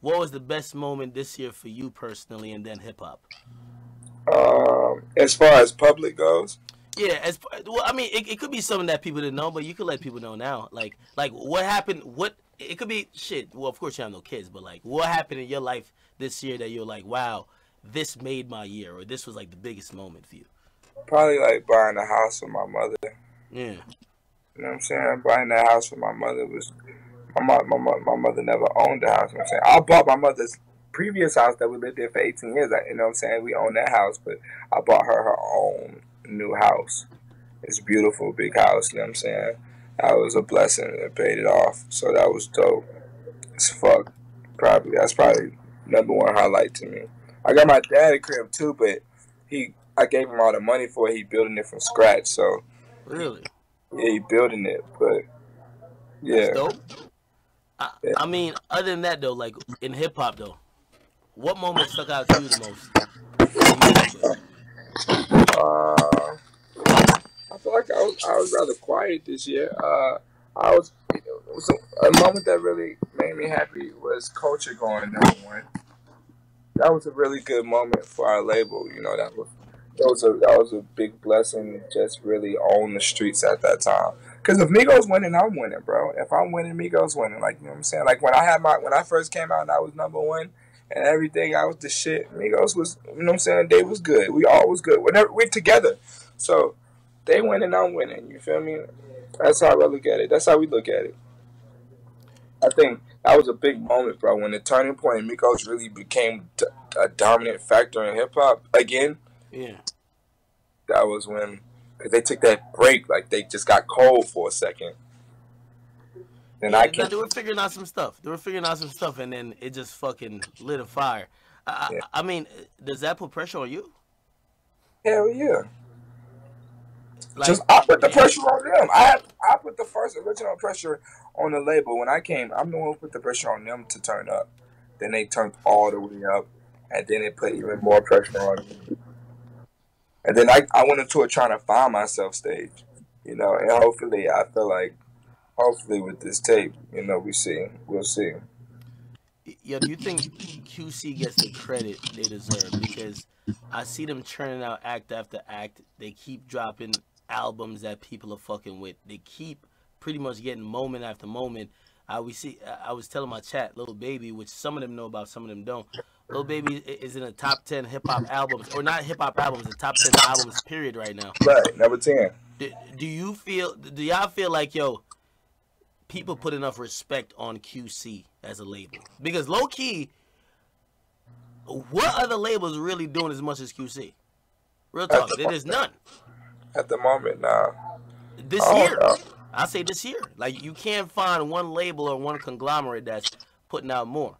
what was the best moment this year for you personally, and then hip hop? As far as public goes, Yeah, as well, I mean, it could be something that people didn't know, but you could let people know now. Like what happened? What it could be shit. Well, of course you have no kids, but like, what happened in your life this year that you're like, wow, this made my year, or this was like the biggest moment for you? probably like buying a house for my mother. Yeah, You know what I'm saying? Buying that house for my mother was my mother never owned the house. You know what I'm saying? I bought my mother's previous house that we lived in for 18 years. You know what I'm saying? We own that house, but I bought her own new house. It's a beautiful, big house. You know what I'm saying? That was a blessing. It paid it off. So that was dope as fuck. Probably that's probably number one highlight to me. I got my dad a crib too, but I gave him all the money for it. He building it from scratch. So he, really, yeah, he building it. But that's yeah, dope. yeah. I mean, other than that though, like in hip hop though, what moment stuck out to you the most in musically? Uh, I feel like I was rather quiet this year. I was it was a moment that really made me happy was Culture going #1. That was a really good moment for our label. You know, that was a big blessing. Just really own the streets at that time. Because if Migos winning, I'm winning, bro. If I'm winning, Migos winning. Like you know what I'm saying. Like when I first came out and I was #1 and everything, I was the shit. Migos was you know what I'm saying. They was good. We all was good. Whenever we together, so they winning, I'm winning. You feel me? That's how I look at it. That's how we look at it. I think that was a big moment, bro. When the turning point, Migos really became a dominant factor in hip hop again. Yeah. That was when, cause they took that break, like they just got cold for a second. Then Yeah, I no, can, they were figuring out some stuff. They were figuring out some stuff, and then it just fucking lit a fire. yeah, I mean, does that put pressure on you? hell yeah. Just Like, I put the yeah, pressure on them. I put the first original pressure on the label when I came. I'm the one who put the pressure on them to turn up. Then they turned all the way up, and then it put even more pressure on me. And then I went into it trying to find myself stage, you know, and hopefully I feel like hopefully with this tape, you know, we'll see. yo, do you think QC gets the credit they deserve? Because I see them churning out act after act. They keep dropping albums that people are fucking with. They keep pretty much getting moment after moment. I was telling my chat, Little Baby, which some of them know about, some of them don't. Little Baby is in the top 10 hip hop albums, or not hip hop albums, the top 10 albums period right now. Right, number 10. Do y'all feel like, yo, people put enough respect on QC as a label? Because low key, what other labels really doing as much as QC? Real At talk, the there's none at the moment now, this I don't year. know. I say this year, like you can't find one label or one conglomerate that's putting out more.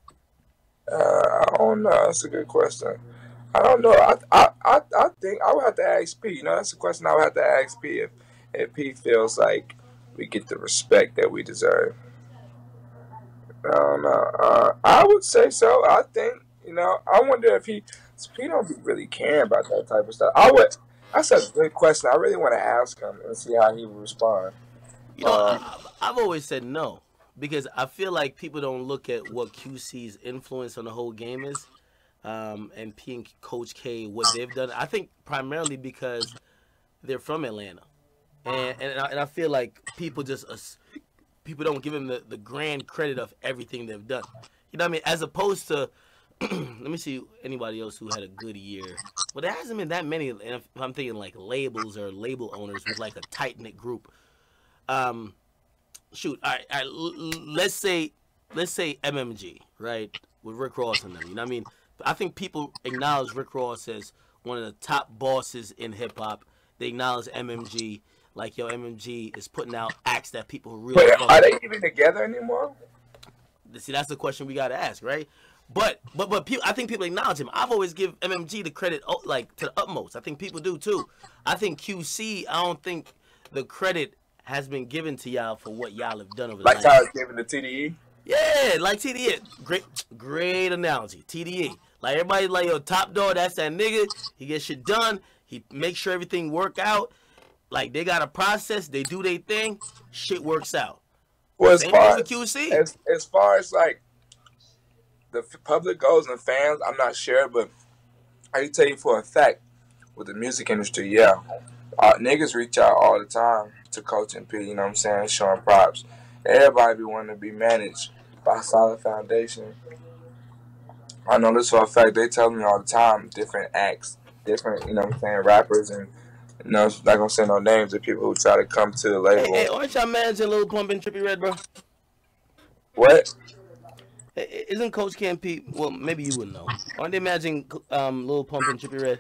I don't know. That's a good question. I don't know. I think I would have to ask P. You know, that's a question I would have to ask P if P feels like we get the respect that we deserve. I don't know. I would say so. I think you know. I wonder if he don't be really caring about that type of stuff. I would. That's a good question. I really want to ask him and see how he would respond. You know, Um, I've always said no because I feel like people don't look at what QC's influence on the whole game is, and P and Coach K what they've done. I think primarily because they're from Atlanta, and I feel like people don't give them the grand credit of everything they've done. You know what I mean? As opposed to let me see anybody else who had a good year. Well, there hasn't been that many. And if I'm thinking like labels or label owners with like a tight knit group. Um, Shoot, all right, let's say MMG, right, with Rick Ross and them. You know what I mean? I think people acknowledge Rick Ross as one of the top bosses in hip hop. They acknowledge MMG, like yo, MMG is putting out acts that people but really fuck are with. they even together anymore? See, that's the question we gotta ask, right? But people, I think people acknowledge him. I've always give MMG the credit, like to the utmost. I think people do too. I think QC. I don't think the credit has been given to y'all for what y'all have done over the Like last. how it's given to TDE? Yeah, like TDE. Great analogy. TDE. Like everybody, like yo, top dog. That's that nigga. He gets shit done. He makes sure everything work out. Like they got a process. They do their thing. Shit works out. Well, Same goes with QC. as far as like the public goes and fans, I'm not sure, but I can tell you for a fact with the music industry, yeah, niggas reach out all the time to Coach and P. You know what I'm saying? Showing props. Everybody be wanting to be managed by a solid foundation. I know this for a fact. They tell me all the time, different acts, different, you know what I'm saying, rappers, and you know, not gonna say no names of people who try to come to the Hey, label. aren't y'all managing Lil Pump and Trippie Red, bro? What? Isn't Coach Camp Pete? Well, maybe you wouldn't know. Aren't they managing Lil Pump and Trippie Red?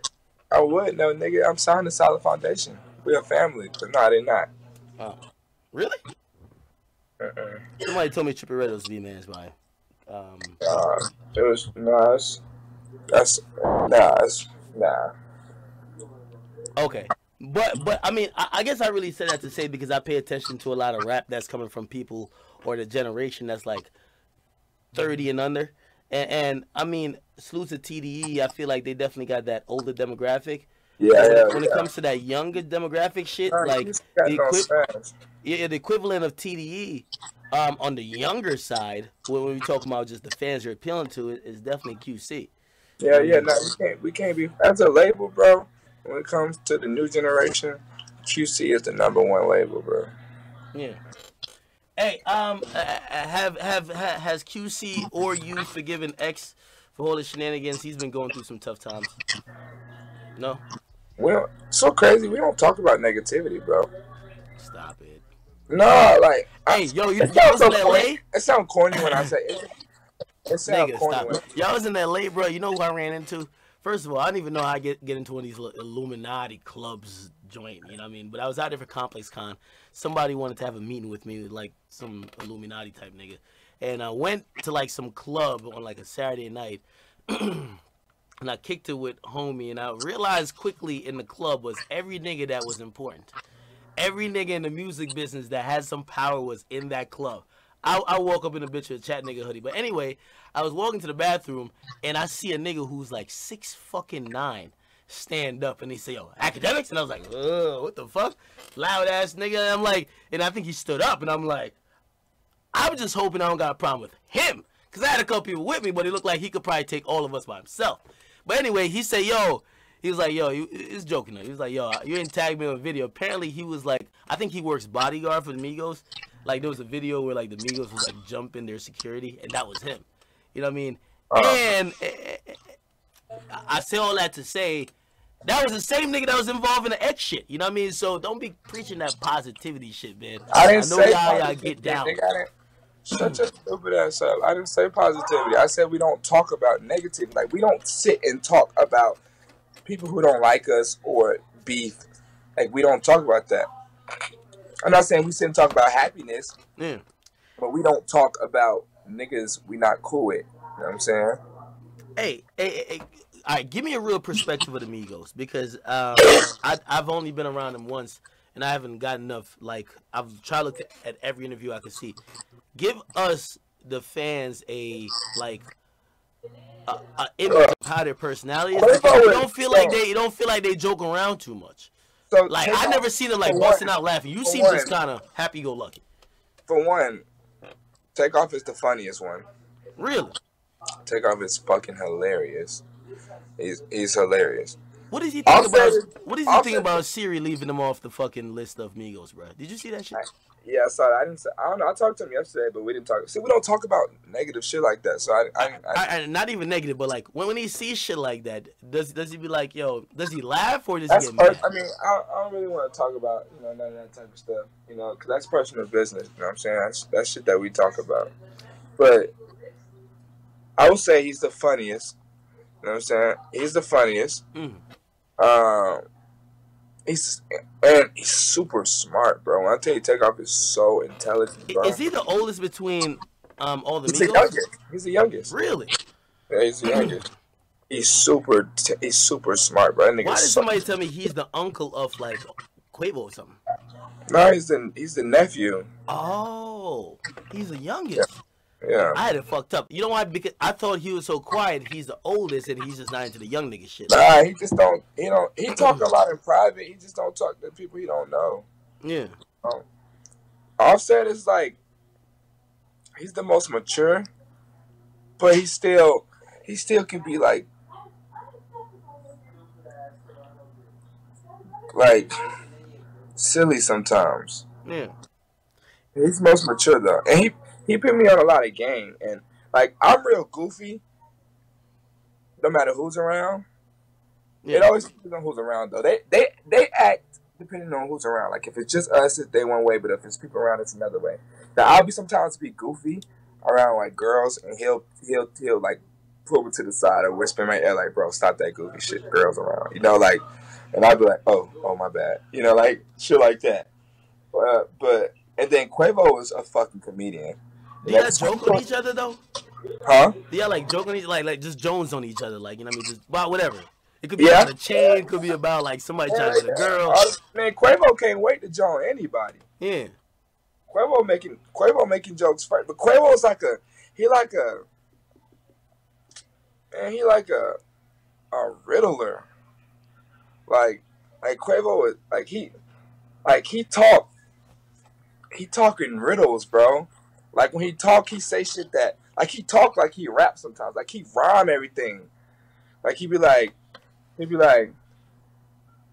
I would no nigga. I'm signed to Solid Foundation. We a family, but no, they not. Oh, really? Uh-uh. Somebody told me Trippie Red was to be managed by. Uh, it was nah. That's nah. It's, nah. Okay, but I mean, I guess I really said that to say because I pay attention to a lot of rap that's coming from people or the generation that's like 30 and under, and I mean, salute to TDE. I feel like they definitely got that older demographic. Yeah, But yeah, when it yeah. comes to that younger demographic shit, Nah, like you just got the no equip, sense. yeah, the equivalent of TDE, on the younger side, when we talk about just the fans you're appealing to, is definitely QC. You Yeah, know what I yeah. mean? No, we can't be as a label, bro. When it comes to the new generation, QC is the number one label, bro. Yeah. Hey, has QC or you forgiven X for all his shenanigans? He's been going through some tough times. No, We don't. So crazy. We don't talk about negativity, bro. stop it. No, like Hey, yo, it y'all sounds was in so corny. L.A. It sounds corny when I say it. It sounds Nigga, corny stop. when Y'all was in L.A., bro. You know who I ran into? First of all, I didn't even know how I get into one of these Illuminati clubs joint. You know what I mean? But I was out there for Complex Con. Somebody wanted to have a meeting with me, like some Illuminati type nigga, and I went to like some club on like a Saturday night. And I kicked it with homie, and I realized quickly in the club was every nigga that was important. Every nigga in the music business that had some power was in that club. I woke up in a bitch with a chat nigga hoodie. But anyway, I was walking to the bathroom, and I see a nigga who's like 6'9" stand up, and he say, yo, Akademiks? And I was like, what the fuck? Loud ass nigga. And I'm like, and I think he stood up, and I'm like, I was just hoping I don't got a problem with him. Because I had a couple people with me, but it looked like he could probably take all of us by himself. But anyway, he said, yo, he was like, yo, he's joking though. He was like, yo, you didn't tag me on a video. Apparently, he was like, I think he works bodyguard for the Migos. Like, there was a video where, like, the Migos was, like, jumping their security, and that was him. You know what I mean? And I say all that to say, that was the same nigga that was involved in the X shit. You know what I mean? So don't be preaching that positivity shit, man. I didn't I know say y'all positivity. get down. Nigga, I didn't. Shut your stupid ass up. I didn't say positivity. I said we don't talk about negativity. Like we don't sit and talk about people who don't like us or beef. Like we don't talk about that. I'm not saying we sit and talk about happiness, Yeah. but we don't talk about niggas we not cool with. You know what I'm saying? Hey, all right, give me a real perspective of the Migos because I've only been around them once and I haven't got enough. Like I've tried to look at every interview I could see. Give us the fans a image of how their personality is because you don't feel like they joke around too much. So Like I never seen them like busting out laughing. You seem just kind of happy go lucky. For one, Takeoff is the funniest one. Really? Takeoff is fucking hilarious. He's hilarious. What does he think about? What does he think about Siri leaving them off the fucking list of Migos, bro? Did you see that shit? Yeah, I saw that. I didn't say. I don't know. I talked to him yesterday, but we didn't talk. See, we don't talk about negative shit like that. So I not even negative, but like when he sees shit like that, does he be like, yo? Does he laugh or does he get mad? I mean, I don't really want to talk about none of that type of stuff. Because that's personal business. You know what I'm saying? That's shit that we talk about. But I would say he's the funniest. You know what I'm saying? He's the funniest. He's super smart, bro. When I tell you, Takeoff is so intelligent, bro. Is he the oldest between all the Migos? He's the youngest. He's the youngest. Really? Yeah, he's the youngest. He's super smart, bro. Why did somebody tell me he's the uncle of like Quavo or something? No, he's the nephew. Oh, he's the youngest. Yeah. I had it fucked up. You know why? Because I thought he was so quiet. He's the oldest, and he's just not into the young nigga shit. Nah, he just don't. He talk a lot in private. He just don't talk to people he don't know. Yeah. Offset is like, he's the most mature, but he still can be like silly sometimes. Yeah, He's most mature though, and he put me on a lot of game, and like I'm real goofy, no matter who's around. It yeah, always depends on who's around though. They act depending on who's around. Like if it's just us, they one way, but if it's people around, it's another way. Now I'll be sometimes be goofy around like girls, and he'll like pull me to the side or whisper in my ear like, "Bro, stop that goofy shit. Girls around," like, and I'll be like, "Oh, my bad," like shit like that. But and then Quavo was a fucking comedian. do And at y'all the same joke on time, each other though? huh? Do y'all like joke on each like just Jones on each other? Like, you know what I mean? Just about whatever. It could be Yeah. about a chain, could be about like somebody trying to get a girl. Man, Quavo can't wait to join anybody. Yeah. Quavo making jokes first, but Quavo's like a he like a man he like a riddler. Like Quavo is he talk in riddles, bro. Like when he talk, he say shit that like he talk like he rap sometimes. Like he rhyme everything. Like he be like,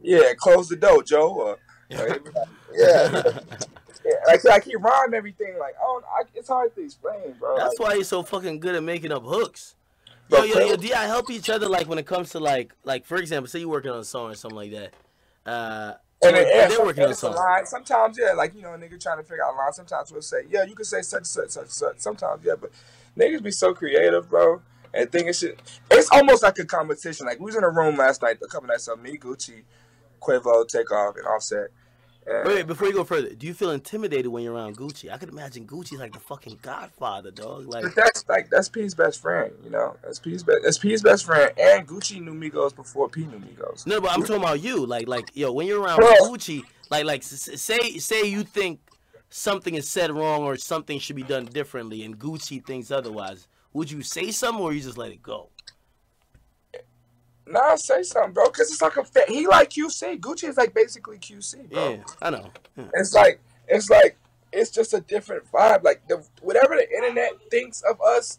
yeah, close the door, Joe. Or he be like, yeah. Yeah, like he rhyme everything. Like, it's hard to explain, bro. That's Like, why he's so fucking good at making up hooks. Yo, bro, yo, yo, do y'all help each other like when it comes to like for example, say you're working on a song or something like that. and, Or then, they're working on a it's a song. line. Sometimes, yeah, like a nigga trying to figure out a line. Sometimes we'll say, yeah, you can say such, such, such, such. Sometimes, yeah, but niggas be so creative, bro. And thinking shit. It's almost like a competition. Like we was in a room last night, a couple nights ago. Me, Gucci, Quavo, Takeoff, and Offset. Wait, before you go further, do you feel intimidated when you're around Gucci? I could imagine Gucci's like the fucking godfather, dog. Like, But that's P's best friend, That's P's best friend, and Gucci knew Migos before P knew Migos. no, but I'm talking about you. Like, yo, when you're around Bro, Gucci, say you think something is said wrong or something should be done differently, and Gucci thinks otherwise. Would you say something or you just let it go? nah, say something, bro, because it's like he like QC. Gucci is like basically QC, bro. Yeah, I know. Yeah. It's just a different vibe. Like whatever the internet thinks of us,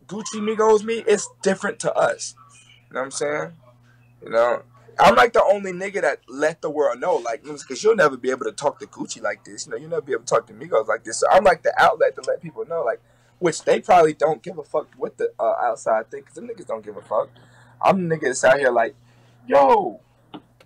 Gucci Migos me, it's different to us. You know what I'm saying? You know, I'm like the only nigga that let the world know, like, because you'll never be able to talk to Gucci like this. You'll never be able to talk to Migos like this. So I'm like the outlet to let people know, like, which they probably don't give a fuck what the outside think, because them niggas don't give a fuck. I'm the nigga that's out here like, yo,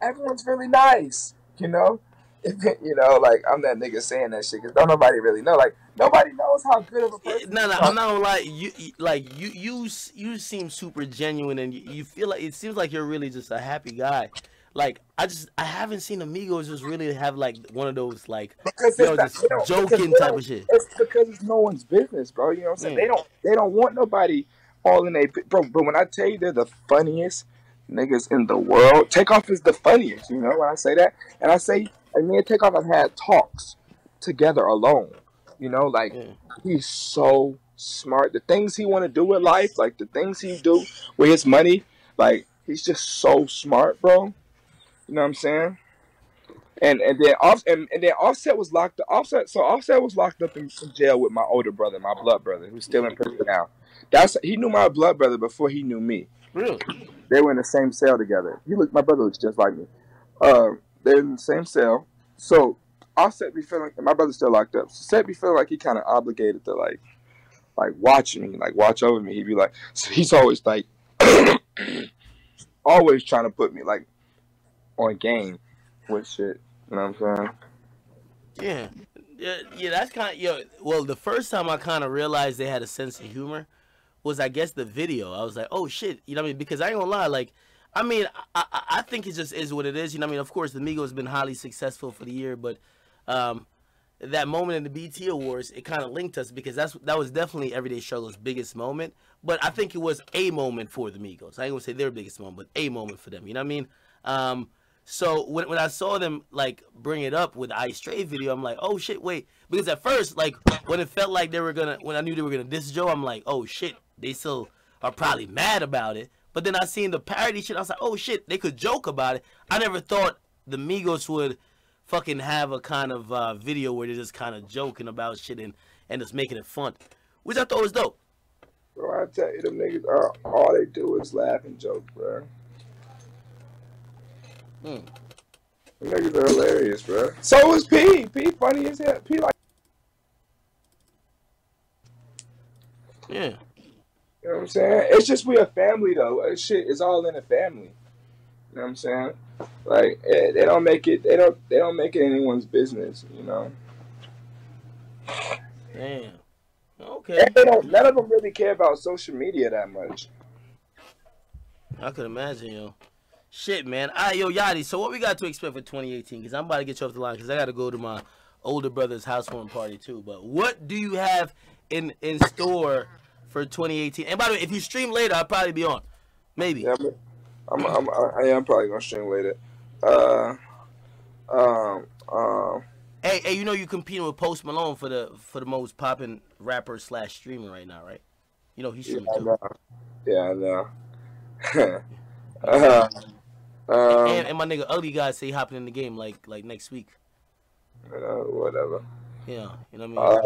everyone's really nice, like I'm that nigga saying that shit because don't nobody really know. Like nobody knows how good of a person. No, I'm not gonna lie. You seem super genuine, and you feel like it seems like you're really just a happy guy. Like I haven't seen Amigos just really have like one of those like because just joking type of shit. It's because it's no one's business, bro. You know what I'm saying? They don't want nobody all in their bro. But when I tell you they're the funniest niggas in the world, Takeoff is the funniest. You know when I say that, and I say, and me and Takeoff have had talks together alone. Like he's so smart. The things he want to do with life, like the things he do with his money, like he's just so smart, bro. You know what I'm saying? And then Offset was locked up. Offset was locked up in jail with my older brother, my blood brother, who's still in prison now. He knew my blood brother before he knew me. Really? They were in the same cell together. My brother looks just like me. They're in the same cell. So Offset be feeling, and my brother's still locked up. So Set be feeling like he kind of obligated to like watch me, like watch over me. He'd be like, so he's always like, always trying to put me like on game with shit. You know what I'm saying? Yeah. That's kind of Well, the first time I kind of realized they had a sense of humor was, I guess, the video. I was like, oh shit, you know what I mean? Because I ain't gonna lie, like, I mean, I think it just is what it is. You know what I mean? Of course, the Migos been highly successful for the year, but that moment in the BT Awards, it kind of linked us because that was definitely Everyday Struggle's biggest moment. But I think it was a moment for the Migos. I ain't gonna say their biggest moment, but a moment for them. You know what I mean? So when I saw them like bring it up with the Ice Stray video, I'm like, oh shit, wait. Because at first, like when it felt like when I knew they were gonna diss Joe, I'm like, oh shit, they still are probably mad about it. But then I seen the parody shit, I was like, oh shit, they could joke about it. I never thought the Migos would fucking have a kind of video where they're just kind of joking about shit and just making it fun, which I thought was dope. I tell you, them niggas are all they do is laugh and joke, bro. Mm. Them niggas are hilarious, bro. So is P. P funny as hell. P like. Yeah. You know what I'm saying? It's just we a family though. Shit is all in a family. You know what I'm saying? Like they don't make it. They don't make it anyone's business. You know. Damn. Okay. And they don't. None of them really care about social media that much. I could imagine, yo. Shit, man. All right, yo, Yachty. So what we got to expect for 2018? Because I'm about to get you off the line because I got to go to my older brother's housewarming party too. But what do you have in store for 2018? And by the way, if you stream later, I'll probably be on. Maybe. Yeah, I'm probably gonna stream later. Hey, you know you're competing with Post Malone for the most popping rapper / streamer right now, right? You know he's streaming too. Yeah, I know. And my nigga Ugly Guy say he hopping in the game like next week. Whatever. Yeah, you know what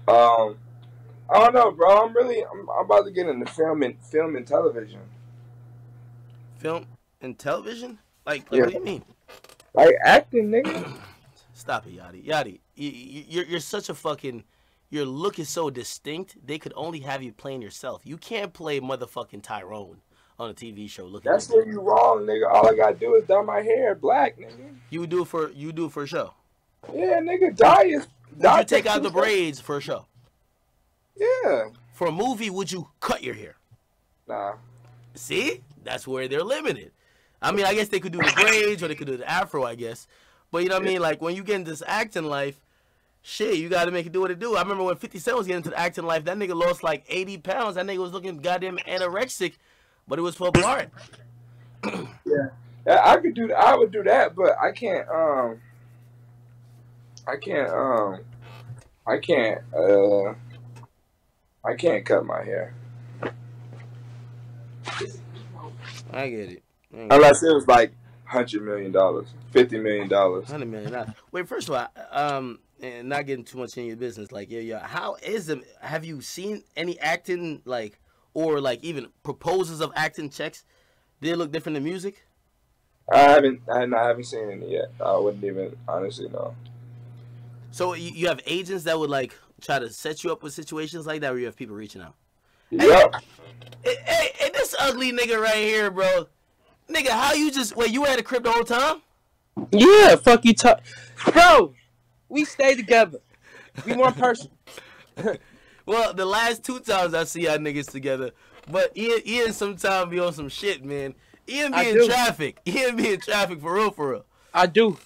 I mean. I don't know, bro. I'm about to get into film and television. Film and television? Like Yeah. what do you mean? Like acting, nigga. Stop it, Yachty. Yachty, you're such a fucking. Your look is so distinct. They could only have you playing yourself. You can't play motherfucking Tyrone on a TV show. That's where you wrong, nigga. All I gotta do is dye my hair black, nigga. You do it for a show. Yeah, nigga. Dye is. Would you take out the braids for a show? Yeah. For a movie, would you cut your hair? Nah. See, that's where they're limited. I mean, I guess they could do the braids or they could do the afro, I guess. But you know what I mean? Like when you get into this acting life, shit, you got to make it do what it do. I remember when 50 Cent was getting into the acting life, that nigga lost like 80 pounds. That nigga was looking goddamn anorexic, but it was for part. Yeah, I could do. I would do that, but I can't. I can't cut my hair. I get it. Unless it was like $100 million, $50 million. $100 million. Wait, first of all, and not getting too much in your business, like, yeah, how is them? Have you seen any acting, like, or like even proposals of acting checks? Did it look different than music? I haven't seen any yet. I wouldn't even honestly know. So you have agents that would like try to set you up with situations like that, where you have people reaching out. Yep. Hey, this ugly nigga right here, bro. Nigga, how you just wait? You had a crib the whole time? Yeah, fuck you, bro. We stay together. We one person. Well, the last 2 times I see y'all niggas together, but Ian sometimes be on some shit, man. Ian be in traffic. Ian be in traffic for real, for real. I do.